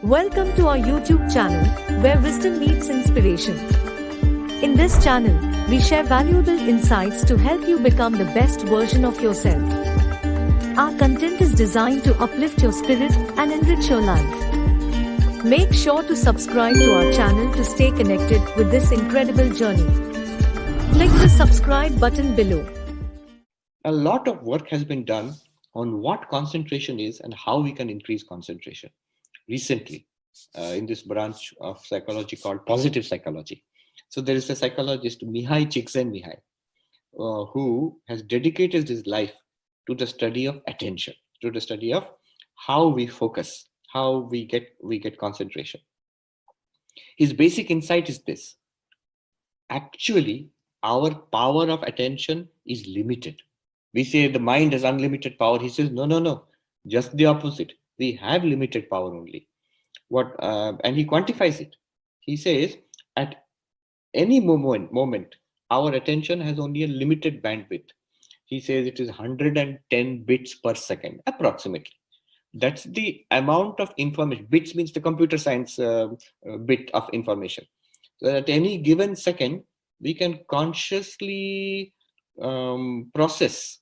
Welcome to our YouTube channel, where wisdom meets inspiration. In this channel, we share valuable insights to help you become the best version of yourself. Our content is designed to uplift your spirit and enrich your life. Make sure to subscribe to our channel to stay connected with this incredible journey. Click the subscribe button below. A lot of work has been done on what concentration is and how we can increase concentration. Recently, in this branch of psychology called positive psychology. So there is a psychologist, Mihaly Csikszentmihalyi, who has dedicated his life to the study of attention, to the study of how we focus, how we get concentration. His basic insight is this: actually, our power of attention is limited. We say the mind has unlimited power. He says, no, just the opposite. We have limited power only. And he quantifies it. He says, at any moment, our attention has only a limited bandwidth. He says it is 110 bits per second, approximately. That's the amount of information. Bits means the computer science bit of information. So at any given second, we can consciously process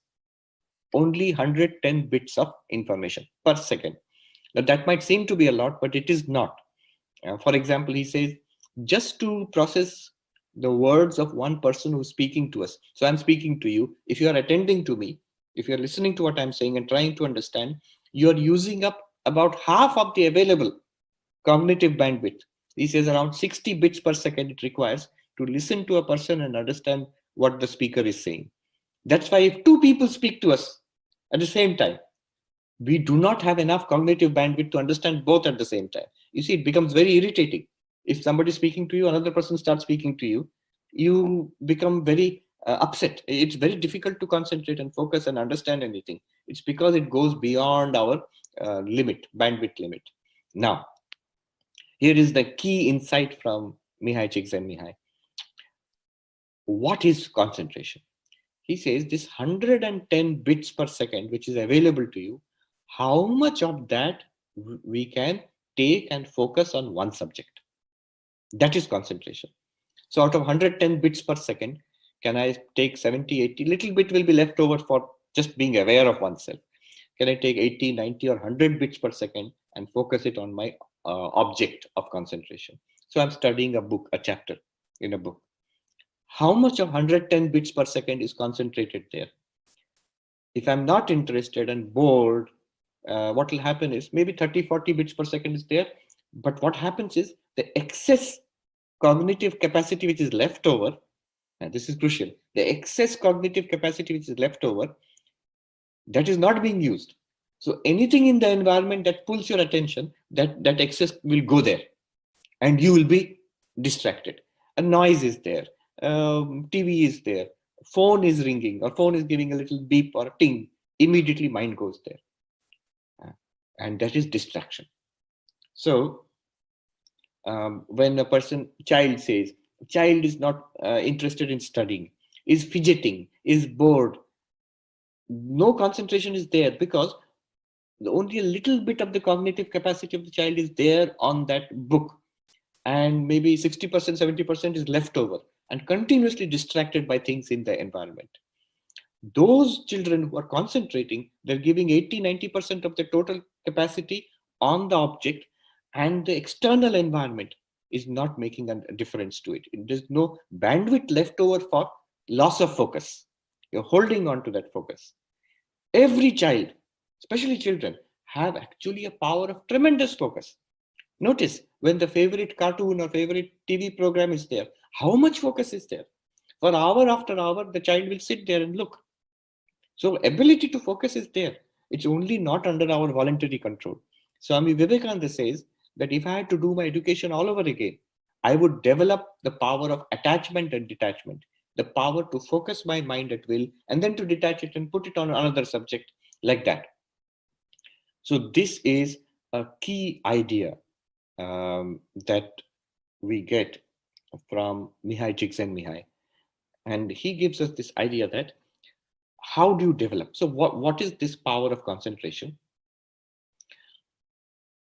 only 110 bits of information per second. Now, that might seem to be a lot, but it is not. For example, he says, just to process the words of one person who's speaking to us. So I'm speaking to you. If you are attending to me, if you're listening to what I'm saying and trying to understand, you're using up about half of the available cognitive bandwidth. He says around 60 bits per second it requires to listen to a person and understand what the speaker is saying. That's why if two people speak to us at the same time, we do not have enough cognitive bandwidth to understand both at the same time. You see, it becomes very irritating. If somebody is speaking to you, another person starts speaking to you, you become very upset. It's very difficult to concentrate and focus and understand anything. It's because it goes beyond our bandwidth limit. Now, here is the key insight from Mihaly Csikszentmihalyi. What is concentration? He says this 110 bits per second, which is available to you, how much of that we can take and focus on one subject. That is concentration. So out of 110 bits per second, can I take 70, 80? Little bit will be left over for just being aware of oneself. Can I take 80, 90 or 100 bits per second and focus it on my object of concentration? So I'm studying a book, a chapter in a book. How much of 110 bits per second is concentrated there? If I'm not interested and bored, what will happen is maybe 30, 40 bits per second is there. But what happens is the excess cognitive capacity which is left over, and this is crucial, the excess cognitive capacity which is left over, that is not being used. So anything in the environment that pulls your attention, that excess will go there and you will be distracted. A noise is there, TV is there, phone is ringing or phone is giving a little beep or a ting, immediately mind goes there. And that is distraction. So when a child says, child is not interested in studying, is fidgeting, is bored, no concentration is there because only a little bit of the cognitive capacity of the child is there on that book. And maybe 60%, 70% is left over and continuously distracted by things in the environment. Those children who are concentrating, they're giving 80, 90% of the total capacity on the object, and the external environment is not making a difference to it. There's no bandwidth left over for loss of focus. You're holding on to that focus. Every child, especially children, have actually a power of tremendous focus. Notice when the favorite cartoon or favorite TV program is there, how much focus is there? For hour after hour, the child will sit there and look. So ability to focus is there. It's only not under our voluntary control. Swami Vivekananda says that if I had to do my education all over again, I would develop the power of attachment and detachment, the power to focus my mind at will and then to detach it and put it on another subject like that. So this is a key idea that we get from Mihaly Csikszentmihalyi. And he gives us this idea that how do you develop? So what is this power of concentration?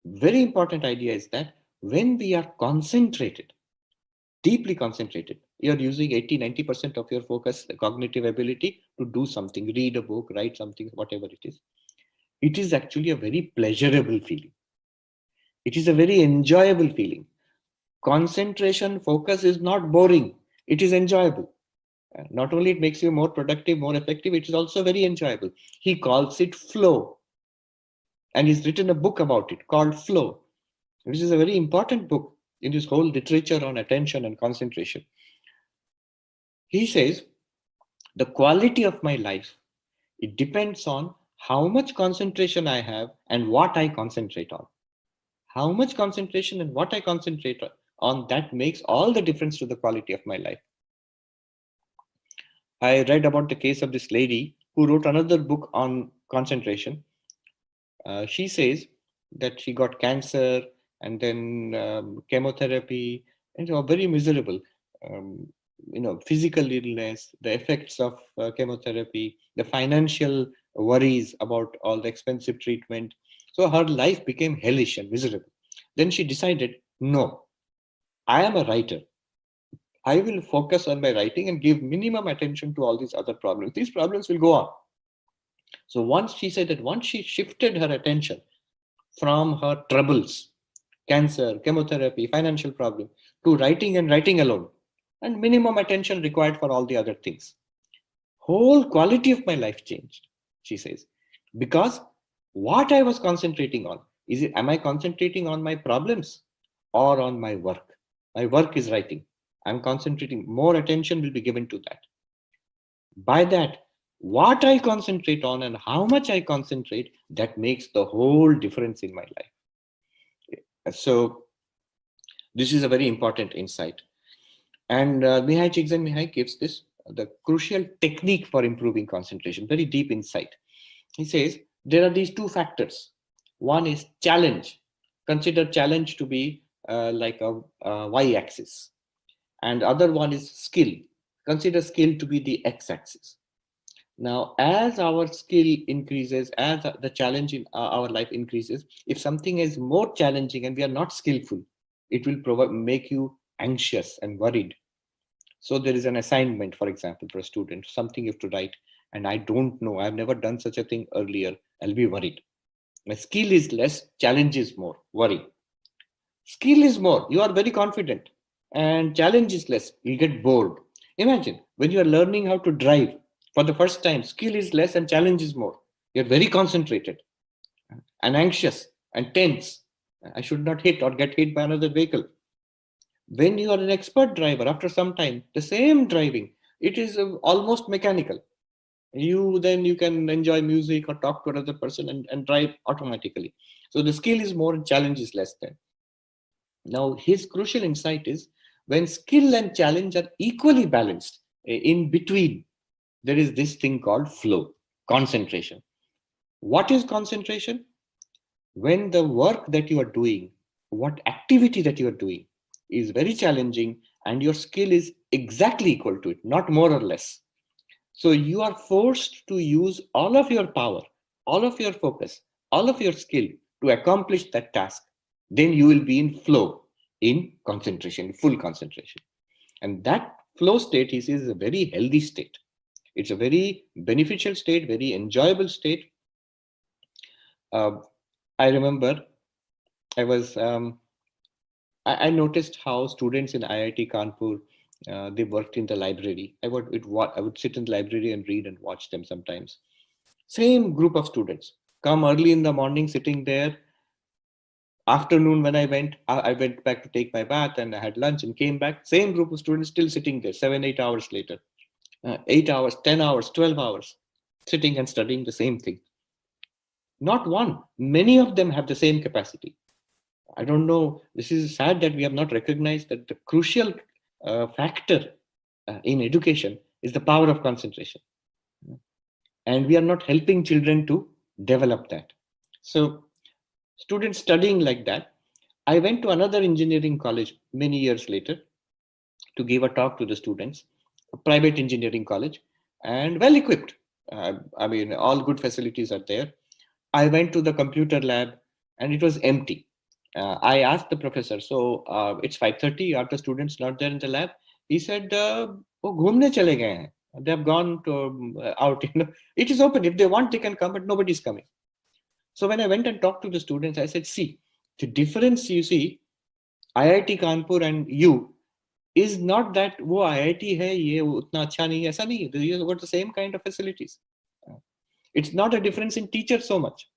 Very important idea is that when we are concentrated, deeply concentrated, you're using 80-90% of your focus, the cognitive ability to do something, read a book, write something, whatever it is. It is actually a very pleasurable feeling. It is a very enjoyable feeling. Concentration, focus is not boring. It is enjoyable. Not only it makes you more productive, more effective, it is also very enjoyable. He calls it flow. And he's written a book about it called Flow, which is a very important book in this whole literature on attention and concentration. He says, the quality of my life, it depends on how much concentration I have and what I concentrate on. How much concentration and what I concentrate on, that makes all the difference to the quality of my life. I read about the case of this lady who wrote another book on concentration. She says that she got cancer and then chemotherapy, and she was very miserable. Physical illness, the effects of chemotherapy, the financial worries about all the expensive treatment. So her life became hellish and miserable. Then she decided, no, I am a writer. I will focus on my writing and give minimum attention to all these other problems. These problems will go on. So once she said that once she shifted her attention from her troubles, cancer, chemotherapy, financial problem, to writing and writing alone, and minimum attention required for all the other things, whole quality of my life changed, she says. Because what I was concentrating on, am I concentrating on my problems or on my work? My work is writing. I'm concentrating, more attention will be given to that. By that, what I concentrate on and how much I concentrate, that makes the whole difference in my life. So this is a very important insight. And Mihaly Csikszentmihalyi gives this, the crucial technique for improving concentration, very deep insight. He says, there are these two factors. One is challenge. Consider challenge to be like a y-axis. And other one is skill. Consider skill to be the x-axis. Now, as our skill increases, as the challenge in our life increases, if something is more challenging and we are not skillful, it will make you anxious and worried. So there is an assignment, for example, for a student, something you have to write, and I don't know, I've never done such a thing earlier, I'll be worried. My skill is less, challenge is more, worry. Skill is more, you are very confident, and challenge is less, you get bored. Imagine when you are learning how to drive for the first time, skill is less and challenge is more. You're very concentrated and anxious and tense. I should not hit or get hit by another vehicle. When you are an expert driver, after some time, the same driving, it is almost mechanical. You can enjoy music or talk to another person and drive automatically. So the skill is more and challenge is less then. Now, his crucial insight is when skill and challenge are equally balanced, in between, there is this thing called flow, concentration. What is concentration? When the work that you are doing, what activity that you are doing is very challenging and your skill is exactly equal to it, not more or less. So you are forced to use all of your power, all of your focus, all of your skill to accomplish that task. Then you will be in flow, in concentration, full concentration. And that flow state is a very healthy state. It's a very beneficial state, very enjoyable state. I remember I noticed how students in IIT Kanpur, they worked in the library. I would sit in the library and read and watch them sometimes. Same group of students come early in the morning, sitting there. Afternoon, when I went back to take my bath and I had lunch and came back. Same group of students still sitting there 7-8 hours later. 8 hours, 10 hours, 12 hours, sitting and studying the same thing. Not one, many of them have the same capacity. I don't know, this is sad that we have not recognized that the crucial factor in education is the power of concentration. And we are not helping children to develop that. So students studying like that, I went to another engineering college many years later to give a talk to the students, a private engineering college, and well equipped. All good facilities are there. I went to the computer lab and it was empty. I asked the professor, so it's 5:30. Are the students not there in the lab? He said, "वो घूमने चले गए हैं. They have gone to, out. It is open. If they want, they can come, but nobody is coming." So when I went and talked to the students, I said, "See, the difference you see, IIT Kanpur and you is not that वो IIT है, ये उतना अच्छा नहीं है, ऐसा नहीं है. You got the same kind of facilities. It's not a difference in teachers so much.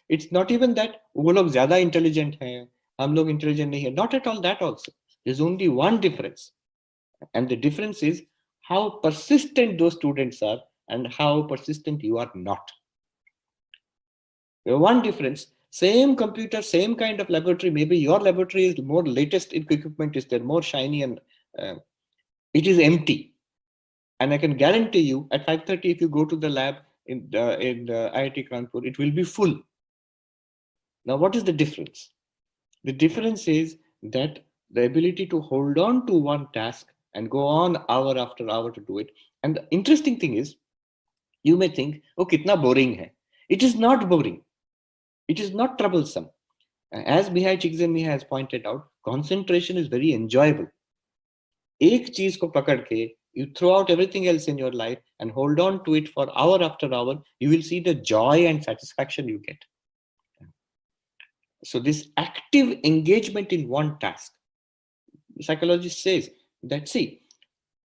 It's not even that वो लोग ज़्यादा intelligent हैं, हम लोग intelligent नहीं है. Not at all that also. There's only one difference. And the difference is how persistent those students are and how persistent you are not. One difference, same computer, same kind of laboratory. Maybe your laboratory is more latest equipment is there, more shiny, and it is empty. And I can guarantee you at 5:30, if you go to the lab in IIT Kanpur, it will be full. Now, what is the difference? The difference is that the ability to hold on to one task and go on hour after hour to do it. And the interesting thing is, you may think, oh, kitna boring hai. It is not boring. It is not troublesome. As Mihaly Csikszentmihalyi has pointed out, concentration is very enjoyable. एक चीज को पकड़ के, you throw out everything else in your life and hold on to it for hour after hour, you will see the joy and satisfaction you get. So this active engagement in one task, the psychologist says that, see,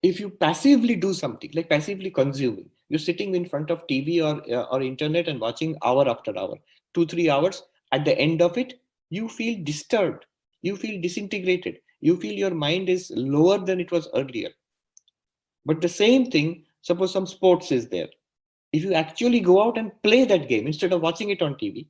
if you passively do something, like passively consuming, you're sitting in front of TV or internet and watching hour after hour, 2-3 hours, at the end of it, you feel disturbed, you feel disintegrated, you feel your mind is lower than it was earlier. But the same thing, suppose some sports is there. If you actually go out and play that game instead of watching it on TV,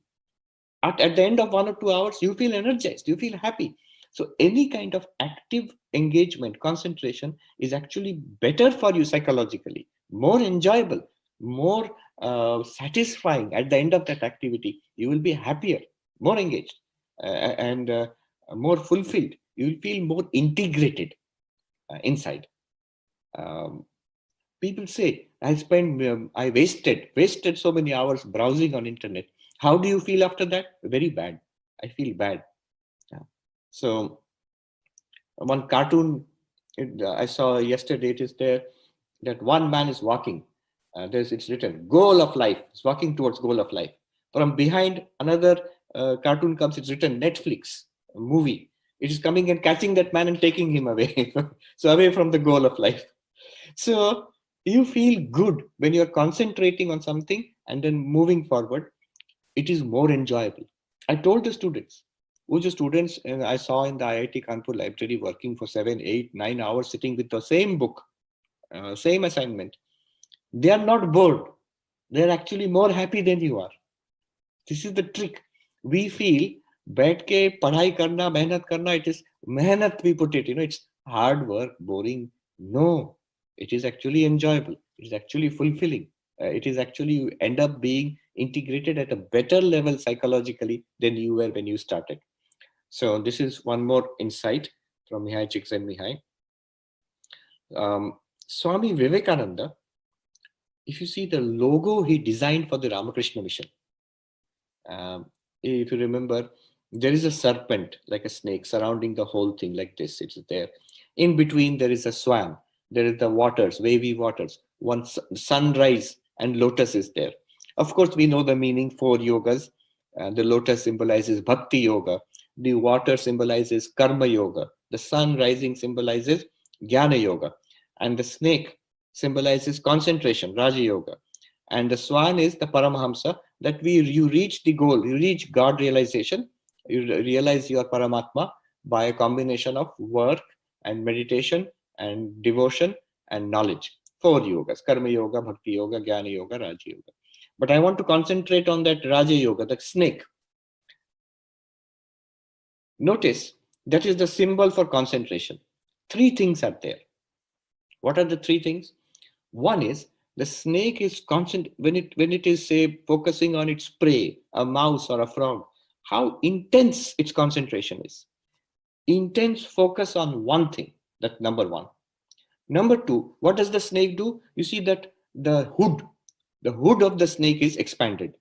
at the end of 1 or 2 hours, you feel energized, you feel happy. So any kind of active engagement, concentration is actually better for you psychologically, more enjoyable, more satisfying at the end of that activity. You will be happier, more engaged, and more fulfilled. You will feel more integrated inside. People say, I wasted so many hours browsing on internet. How do you feel after that? Very bad. I feel bad. So one cartoon I saw yesterday, it is there that one man is walking. It's written, goal of life. It's walking towards goal of life. From behind, another cartoon comes, it's written Netflix, a movie. It is coming and catching that man and taking him away. So away from the goal of life. So you feel good when you're concentrating on something and then moving forward. It is more enjoyable. I told the students, and I saw in the IIT Kanpur library working for 7, 8, 9 hours, sitting with the same book, same assignment. They are not bored. They are actually more happy than you are. This is the trick. We feel, बैठ के पढ़ाई करना, मेहनत करना, it is मेहनत, we put it, it's hard work, boring. No, it is actually enjoyable. It is actually fulfilling. It is actually, you end up being integrated at a better level psychologically than you were when you started. So this is one more insight from Mihaly Csikszentmihalyi. Swami Vivekananda, if you see the logo he designed for the Ramakrishna mission, if you remember, there is a serpent like a snake surrounding the whole thing like this. It's there. In between, there is a swan. There is the waters, wavy waters. One sunrise and lotus is there. Of course, we know the meaning for yogas. The lotus symbolizes bhakti yoga. The water symbolizes karma yoga. The sun rising symbolizes jnana yoga. And the snake symbolizes concentration, raja yoga. And the swan is the paramahamsa, that you reach the goal, you reach God realization, you realize your paramatma by a combination of work and meditation and devotion and knowledge. 4 yogas, karma yoga, bhakti yoga, jnana yoga, raja yoga. But I want to concentrate on that raja yoga, that snake. Notice that is the symbol for concentration. 3 things are there. What are the 3 things? One is, the snake is constant when it is, say, focusing on its prey, a mouse or a frog, how intense its concentration is. Intense focus on one thing. That's number 1. Number 2, what does the snake do? You see that the hood of the snake is expanded.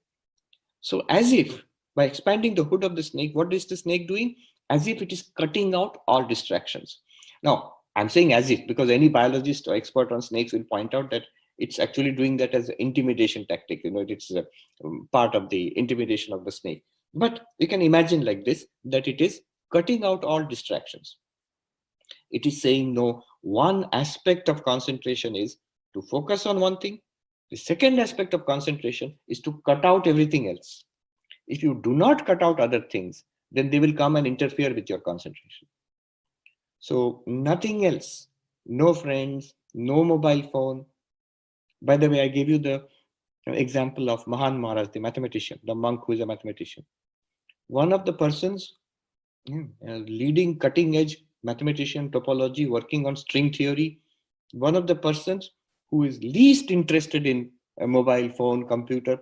So as if By expanding the hood of the snake, what is the snake doing? As if it is cutting out all distractions. Now, I'm saying as if, because any biologist or expert on snakes will point out that it's actually doing that as an intimidation tactic. It's a part of the intimidation of the snake. But you can imagine like this, that it is cutting out all distractions. It is saying, no, one aspect of concentration is to focus on one thing. The second aspect of concentration is to cut out everything else. If you do not cut out other things, then they will come and interfere with your concentration. So nothing else, no friends, no mobile phone. By the way, I gave you the example of Mahan Maharaj, the mathematician, the monk who is a mathematician. One of the persons, leading cutting edge mathematician, topology, working on string theory, one of the persons who is least interested in a mobile phone, computer.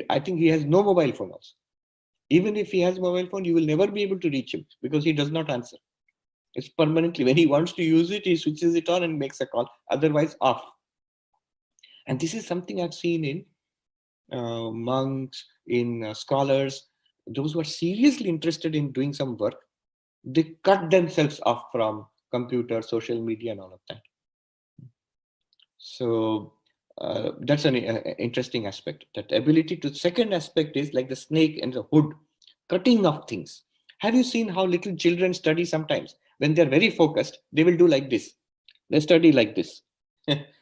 I think he has no mobile phone also. Even if he has a mobile phone, you will never be able to reach him because he does not answer. It's permanently. When he wants to use it, he switches it on and makes a call. Otherwise, off. And this is something I've seen in monks, in scholars, those who are seriously interested in doing some work. They cut themselves off from computer, social media, and all of that. So that's an interesting aspect. That ability to. Second aspect is like the snake and the hood, cutting off things. Have you seen how little children study sometimes? When they're very focused, they will do like this. They study like this.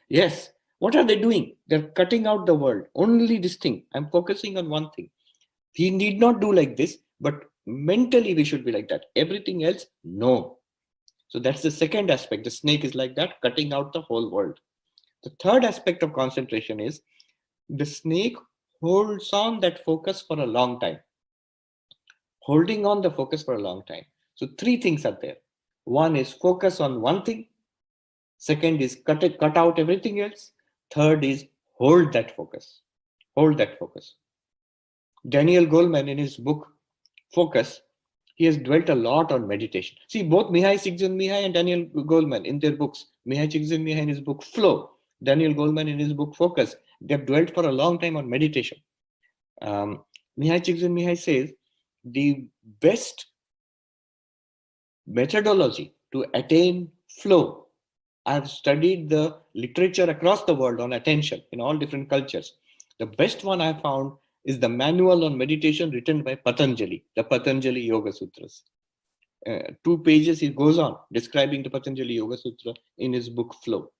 Yes. What are they doing? They're cutting out the world. Only this thing. I'm focusing on one thing. We need not do like this, but mentally we should be like that. Everything else, no. So that's the second aspect. The snake is like that, cutting out the whole world. The third aspect of concentration is the snake holds on that focus for a long time. Holding on the focus for a long time. So three things are there. One is focus on one thing. Second is cut out everything else. Third is hold that focus. Hold that focus. Daniel Goleman, in his book Focus, he has dwelt a lot on meditation. See, both Mihaly Csikszentmihalyi and Daniel Goleman in their books, Mihaly Csikszentmihalyi in his book Flow, Daniel Goleman in his book Focus, they have dwelt for a long time on meditation. Mihaly Csikszentmihalyi says the best methodology to attain flow. I've studied the literature across the world on attention in all different cultures. The best one I found is the manual on meditation written by Patanjali, the Patanjali Yoga Sutras. 2 pages he goes on describing the Patanjali Yoga Sutra in his book Flow.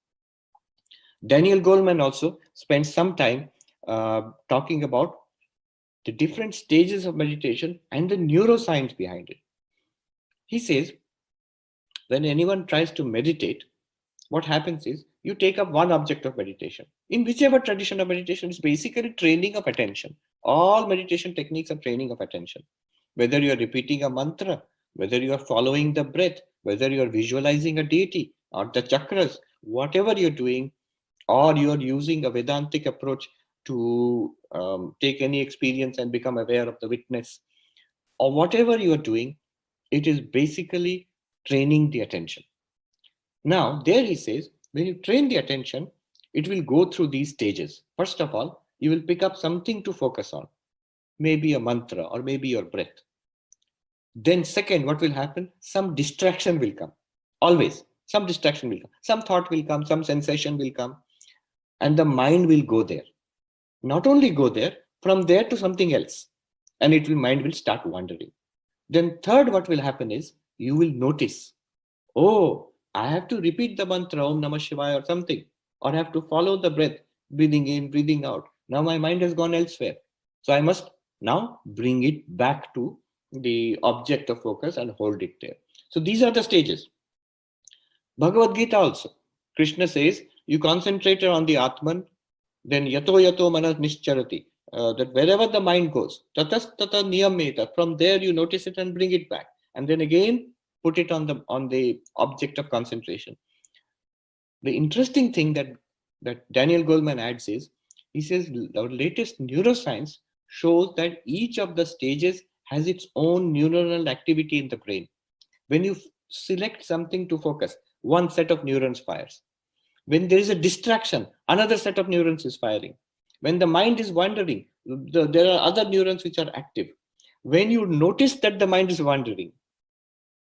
Daniel Goleman also spent some time talking about the different stages of meditation and the neuroscience behind it. He says, when anyone tries to meditate, what happens is you take up one object of meditation. In whichever tradition of meditation, it's basically training of attention. All meditation techniques are training of attention. Whether you're repeating a mantra, whether you are following the breath, whether you're visualizing a deity or the chakras, whatever you're doing, or you're using a Vedantic approach to take any experience and become aware of the witness, or whatever you are doing, it is basically training the attention. Now, there he says, when you train the attention, it will go through these stages. First of all, you will pick up something to focus on, maybe a mantra or maybe your breath. Then second, what will happen? Some distraction will come. Always, some distraction will come. Some thought will come, some sensation will come, and the mind will go there. Not only go there, from there to something else, and mind will start wandering. Then third, what will happen is you will notice, oh, I have to repeat the mantra Om Namah Shivaya or something, or I have to follow the breath, breathing in, breathing out. Now my mind has gone elsewhere. So I must now bring it back to the object of focus and hold it there. So these are the stages. Bhagavad Gita also, Krishna says, you concentrate on the Atman, then yato yato manas nischarati, that wherever the mind goes, tatas tata niyameta, from there you notice it and bring it back. And then again, put it on the object of concentration. The interesting thing that Daniel Goleman adds is, he says our latest neuroscience shows that each of the stages has its own neuronal activity in the brain. When you select something to focus, one set of neurons fires. When there is a distraction, another set of neurons is firing. When the mind is wandering, there are other neurons which are active. When you notice that the mind is wandering,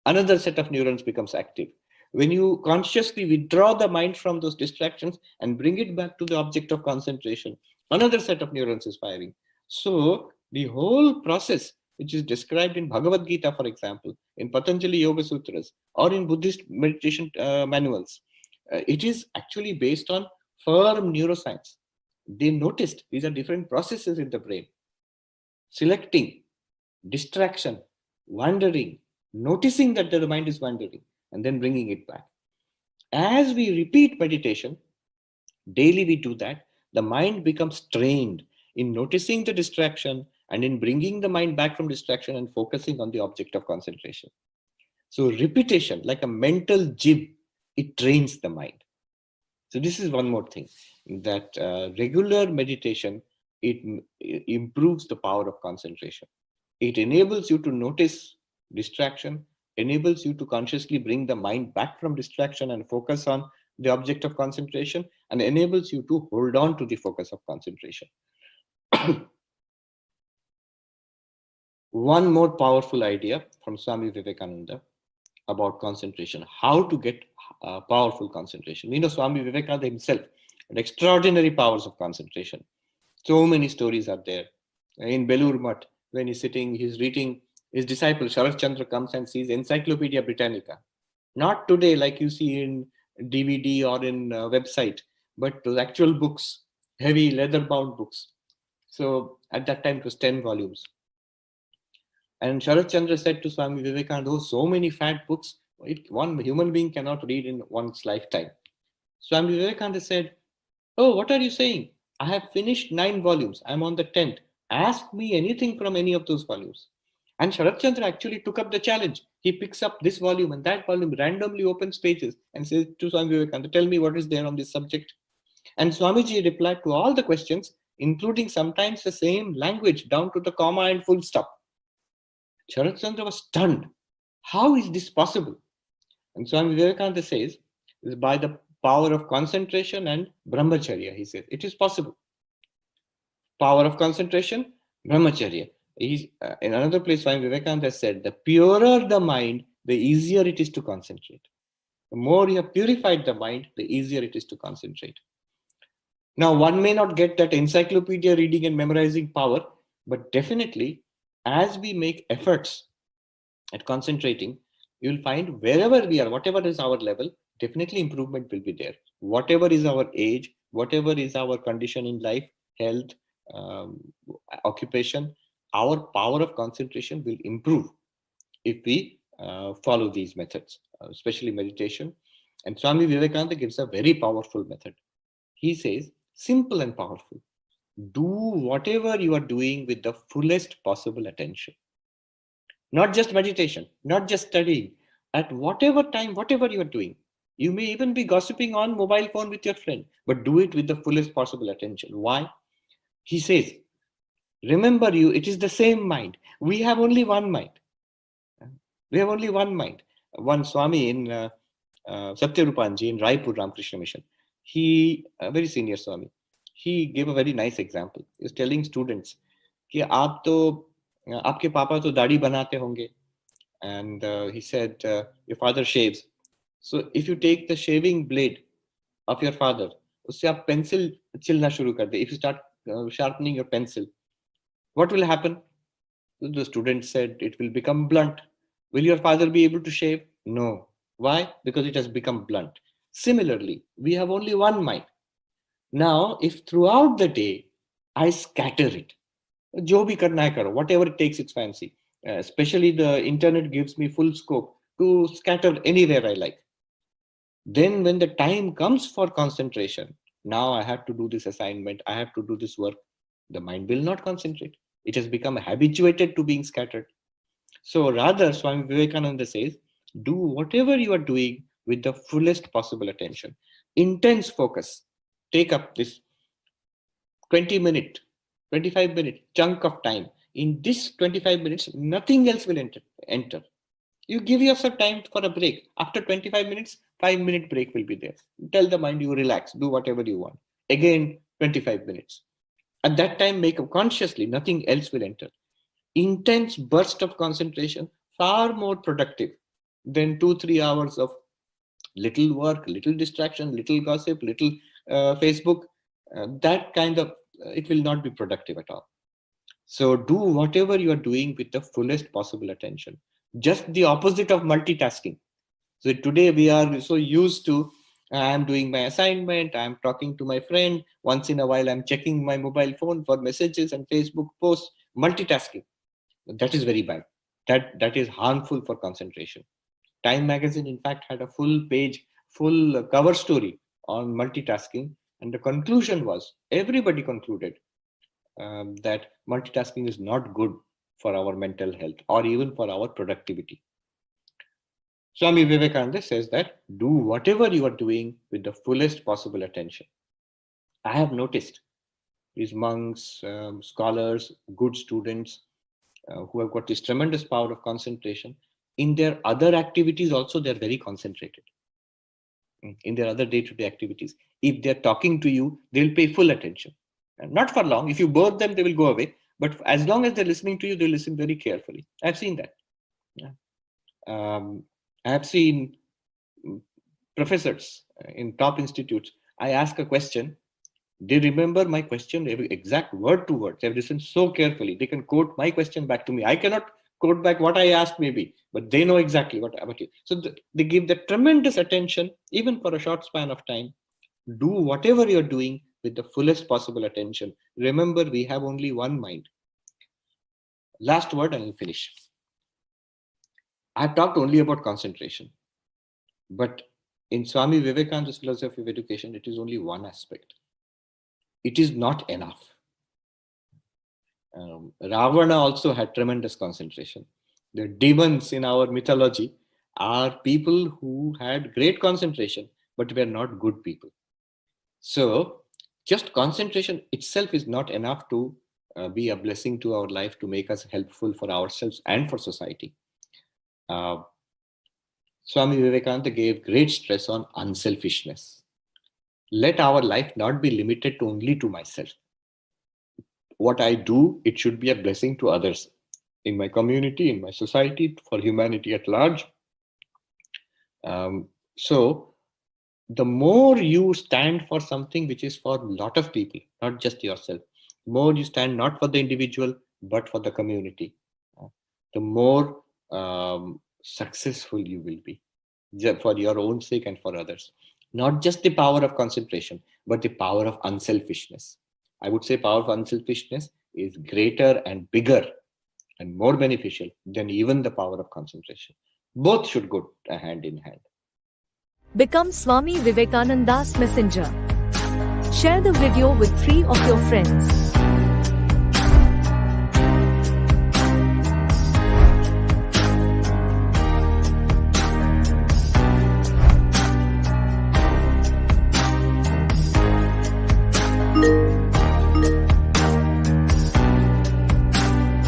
another set of neurons becomes active. When you consciously withdraw the mind from those distractions and bring it back to the object of concentration, another set of neurons is firing. So the whole process, which is described in Bhagavad Gita, for example, in Patanjali Yoga Sutras, or in Buddhist meditation manuals, it is actually based on firm neuroscience. They noticed these are different processes in the brain: selecting, distraction, wandering, noticing that the mind is wandering, and then bringing it back. As we repeat meditation, daily we do that, the mind becomes trained in noticing the distraction and in bringing the mind back from distraction and focusing on the object of concentration. So repetition, like a mental gym, it trains the mind. So this is one more thing, that regular meditation, it improves the power of concentration. It enables you to notice distraction, enables you to consciously bring the mind back from distraction and focus on the object of concentration, and enables you to hold on to the focus of concentration. One more powerful idea from Swami Vivekananda about concentration, how to get powerful concentration. Swami Vivekananda himself had extraordinary powers of concentration. So many stories are there. In Belur Mutt, when he's sitting, he's reading, his disciple Sharat Chandra comes and sees Encyclopedia Britannica. Not today like you see in DVD or in website, but those actual books, heavy leather-bound books. So at that time it was 10 volumes. And Sharat Chandra said to Swami Vivekananda, oh, so many fat books, one human being cannot read in one's lifetime. Swami Vivekananda said, oh, what are you saying? I have finished 9 volumes. I'm on the 10th. Ask me anything from any of those volumes. And Sharat Chandra actually took up the challenge. He picks up this volume and that volume, randomly opens pages and says to Swami Vivekananda, tell me what is there on this subject. And Swamiji replied to all the questions, including sometimes the same language down to the comma and full stop. Sharat Chandra was stunned. How is this possible? And Swami Vivekananda says, by the power of concentration and Brahmacharya, he says, it is possible. Power of concentration, Brahmacharya. In another place, Swami Vivekananda said, the purer the mind, the easier it is to concentrate. The more you have purified the mind, the easier it is to concentrate. Now, one may not get that encyclopedia reading and memorizing power, but definitely, as we make efforts at concentrating, you'll find wherever we are, whatever is our level, definitely improvement will be there. Whatever is our age, whatever is our condition in life, health, occupation, our power of concentration will improve if we follow these methods, especially meditation. And Swami Vivekananda gives a very powerful method. He says, simple and powerful. Do whatever you are doing with the fullest possible attention. Not just meditation, not just studying. At whatever time, whatever you are doing. You may even be gossiping on mobile phone with your friend, but do it with the fullest possible attention. Why? He says, remember you, it is the same mind. We have only one mind. We have only one mind. One Swami in Satyarupanji in Raipur Ramakrishna Mission, he, a very senior Swami, he gave a very nice example. He was telling students, कि आप तो आपके पापा तो दाढ़ी बनाते होंगे, and he said your father shaves. So if you take the shaving blade of your father, उससे आप pencil चिलना शुरू कर दे. If you start sharpening your pencil, what will happen? The student said it will become blunt. Will your father be able to shave? No. Why? Because it has become blunt. Similarly, we have only one mind. Now, if throughout the day I scatter it, jo bhi karna hai karo, whatever it takes its fancy. Especially the internet gives me full scope to scatter anywhere I like. Then when the time comes for concentration, now I have to do this assignment, I have to do this work, the mind will not concentrate. It has become habituated to being scattered. So rather, Swami Vivekananda says, do whatever you are doing with the fullest possible attention. Intense focus. Take up this 20-minute, 25-minute chunk of time. In this 25 minutes, nothing else will enter. You give yourself time for a break. After 25 minutes, 5-minute break will be there. Tell the mind you relax, do whatever you want. Again, 25 minutes. At that time, make up consciously, nothing else will enter. intense burst of concentration, far more productive than 2-3 hours of little work, little distraction, little gossip, little Facebook. That kind of, it will not be productive at all. So do whatever you are doing with the fullest possible attention. Just the opposite of multitasking. So today we are so used to, I'm doing my assignment, I'm talking to my friend, once in a while I'm checking my mobile phone for messages and Facebook posts, multitasking. That is very bad. That is harmful for concentration. Time magazine, in fact, had a full page, full cover story on multitasking. And the conclusion was, everybody concluded that multitasking is not good for our mental health or even for our productivity. Swami Vivekananda says that do whatever you are doing with the fullest possible attention. I have noticed these monks, scholars, good students who have got this tremendous power of concentration. In their other activities also, they're very concentrated. In their other day-to-day activities. If they're talking to you, they'll pay full attention. And not for long. If you bore them, they will go away. But as long as they're listening to you, they listen very carefully. I've seen that. Yeah. I have seen professors in top institutes. I ask a question. They remember my question, every exact word to word. They've listened so carefully. They can quote my question back to me. I cannot quote back what I asked maybe, but they know exactly what about you. So they give the tremendous attention, even for a short span of time. Do whatever you're doing with the fullest possible attention. Remember, we have only one mind. Last word and I'll finish. I've talked only about concentration, but in Swami Vivekananda's philosophy of education, it is only one aspect. It is not enough. Ravana also had tremendous concentration. The demons in our mythology are people who had great concentration, but were not good people. So just concentration itself is not enough to be a blessing to our life, to make us helpful for ourselves and for society. Swami Vivekananda gave great stress on unselfishness. Let our life not be limited to only to myself. What I do, it should be a blessing to others, in my community, in my society, for humanity at large. So the more you stand for something which is for a lot of people, not just yourself, the more you stand not for the individual, but for the community, the more successful you will be, for your own sake and for others. Not just the power of concentration, but the power of unselfishness. I would say power of unselfishness is greater and bigger and more beneficial than even the power of concentration. Both should go hand in hand. Become Swami Vivekananda's messenger. Share the video with 3 of your friends.